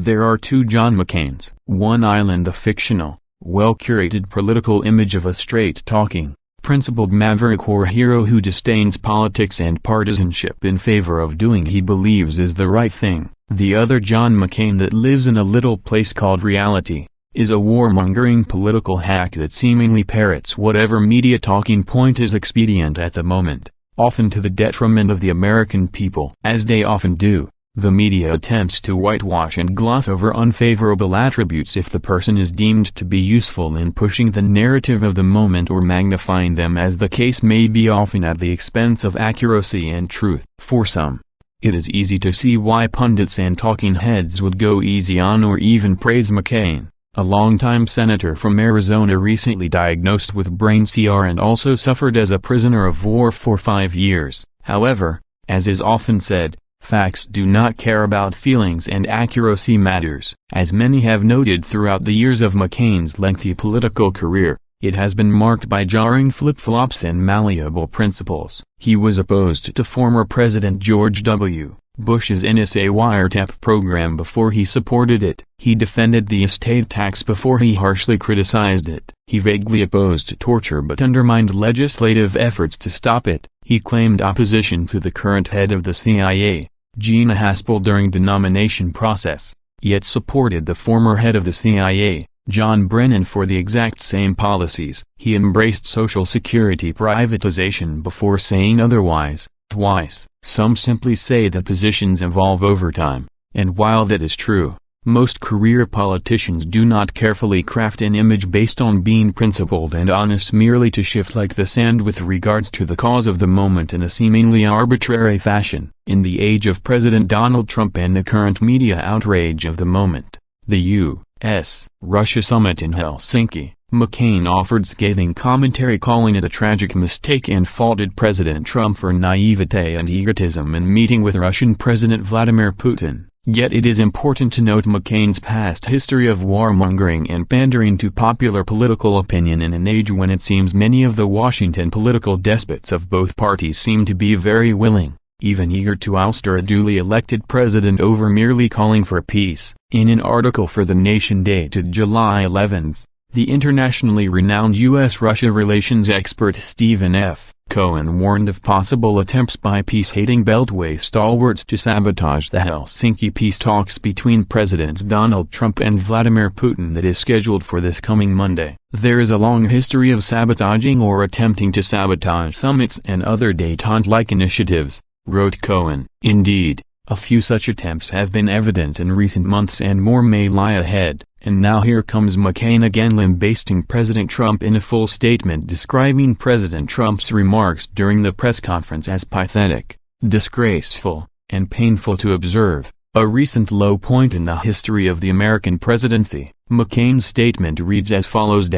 There are two John McCains. One island, a fictional, well-curated political image of a straight-talking, principled maverick or hero who disdains politics and partisanship in favor of doing he believes is the right thing. The other John McCain that lives in a little place called reality, is a warmongering political hack that seemingly parrots whatever media talking point is expedient at the moment, often to the detriment of the American people. As they often do, the media attempts to whitewash and gloss over unfavorable attributes if the person is deemed to be useful in pushing the narrative of the moment or magnifying them, as the case may be, often at the expense of accuracy and truth. For some, it is easy to see why pundits and talking heads would go easy on or even praise McCain, a longtime senator from Arizona recently diagnosed with brain CR and also suffered as a prisoner of war for 5 years. However, as is often said, facts do not care about feelings and accuracy matters. As many have noted throughout the years of McCain's lengthy political career, it has been marked by jarring flip-flops and malleable principles. He was opposed to former President George W. Bush's NSA wiretap program before he supported it. He defended the estate tax before he harshly criticized it. He vaguely opposed torture but undermined legislative efforts to stop it. He claimed opposition to the current head of the CIA, Gina Haspel, during the nomination process, yet supported the former head of the CIA, John Brennan, for the exact same policies. He embraced Social Security privatization before saying otherwise. Twice. Some simply say that positions evolve over time, and while that is true, most career politicians do not carefully craft an image based on being principled and honest merely to shift like the sand with regards to the cause of the moment in a seemingly arbitrary fashion. In the age of President Donald Trump and the current media outrage of the moment, the U.S.-Russia summit in Helsinki, McCain offered scathing commentary calling it a tragic mistake and faulted President Trump for naivete and egotism in meeting with Russian President Vladimir Putin. Yet it is important to note McCain's past history of warmongering and pandering to popular political opinion in an age when it seems many of the Washington political despots of both parties seem to be very willing, even eager, to ouster a duly elected president over merely calling for peace. In an article for The Nation dated July 11, the internationally renowned U.S.-Russia relations expert Stephen F. Cohen warned of possible attempts by peace-hating Beltway stalwarts to sabotage the Helsinki peace talks between Presidents Donald Trump and Vladimir Putin that is scheduled for this coming Monday. There is a long history of sabotaging or attempting to sabotage summits and other détente-like initiatives, wrote Cohen. Indeed, a few such attempts have been evident in recent months and more may lie ahead. And now here comes McCain again lambasting President Trump in a full statement describing President Trump's remarks during the press conference as pathetic, disgraceful, and painful to observe, a recent low point in the history of the American presidency. McCain's statement reads as follows: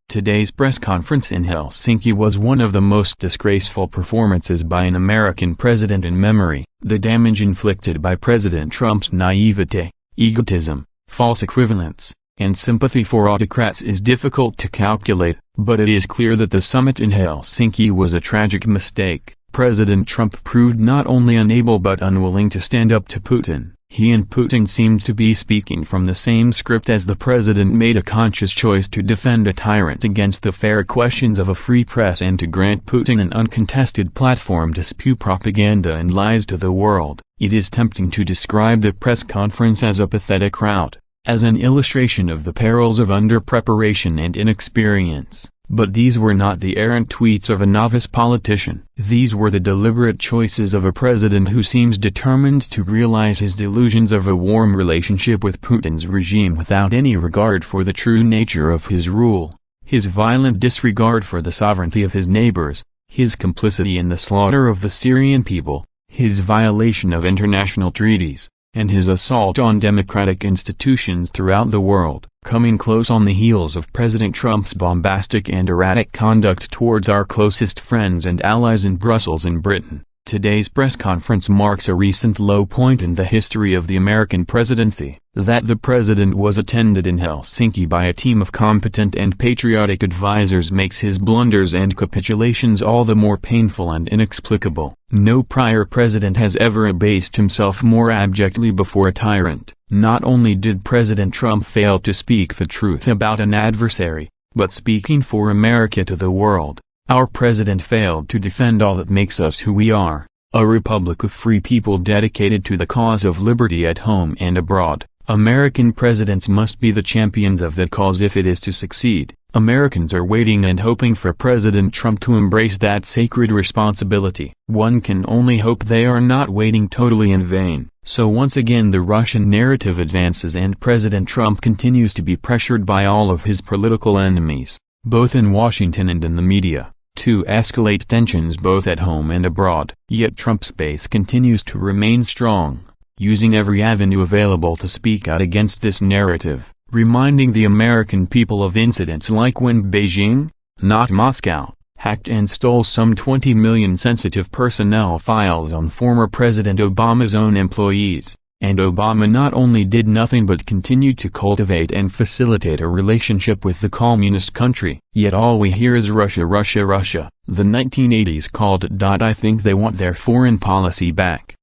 Today's press conference in Helsinki was one of the most disgraceful performances by an American president in memory. The damage inflicted by President Trump's naivete, egotism, false equivalence, and sympathy for autocrats is difficult to calculate, but it is clear that the summit in Helsinki was a tragic mistake. President Trump proved not only unable but unwilling to stand up to Putin. He and Putin seemed to be speaking from the same script, as the president made a conscious choice to defend a tyrant against the fair questions of a free press and to grant Putin an uncontested platform to spew propaganda and lies to the world. It is tempting to describe the press conference as a pathetic rout, as an illustration of the perils of under-preparation and inexperience. But these were not the errant tweets of a novice politician. These were the deliberate choices of a president who seems determined to realize his delusions of a warm relationship with Putin's regime without any regard for the true nature of his rule, his violent disregard for the sovereignty of his neighbors, his complicity in the slaughter of the Syrian people, his violation of international treaties, and his assault on democratic institutions throughout the world, coming close on the heels of President Trump's bombastic and erratic conduct towards our closest friends and allies in Brussels and Britain. Today's press conference marks a recent low point in the history of the American presidency. That the president was attended in Helsinki by a team of competent and patriotic advisors makes his blunders and capitulations all the more painful and inexplicable. No prior president has ever abased himself more abjectly before a tyrant. Not only did President Trump fail to speak the truth about an adversary, but speaking for America to the world, our president failed to defend all that makes us who we are, a republic of free people dedicated to the cause of liberty at home and abroad. American presidents must be the champions of that cause if it is to succeed. Americans are waiting and hoping for President Trump to embrace that sacred responsibility. One can only hope they are not waiting totally in vain. So once again the Russian narrative advances and President Trump continues to be pressured by all of his political enemies, both in Washington and in the media, to escalate tensions both at home and abroad. Yet Trump's base continues to remain strong, using every avenue available to speak out against this narrative, reminding the American people of incidents like when Beijing, not Moscow, hacked and stole some 20 million sensitive personnel files on former President Obama's own employees, and Obama not only did nothing but continued to cultivate and facilitate a relationship with the communist country. Yet all we hear is Russia, Russia, Russia. The 1980s called it. I think they want their foreign policy back.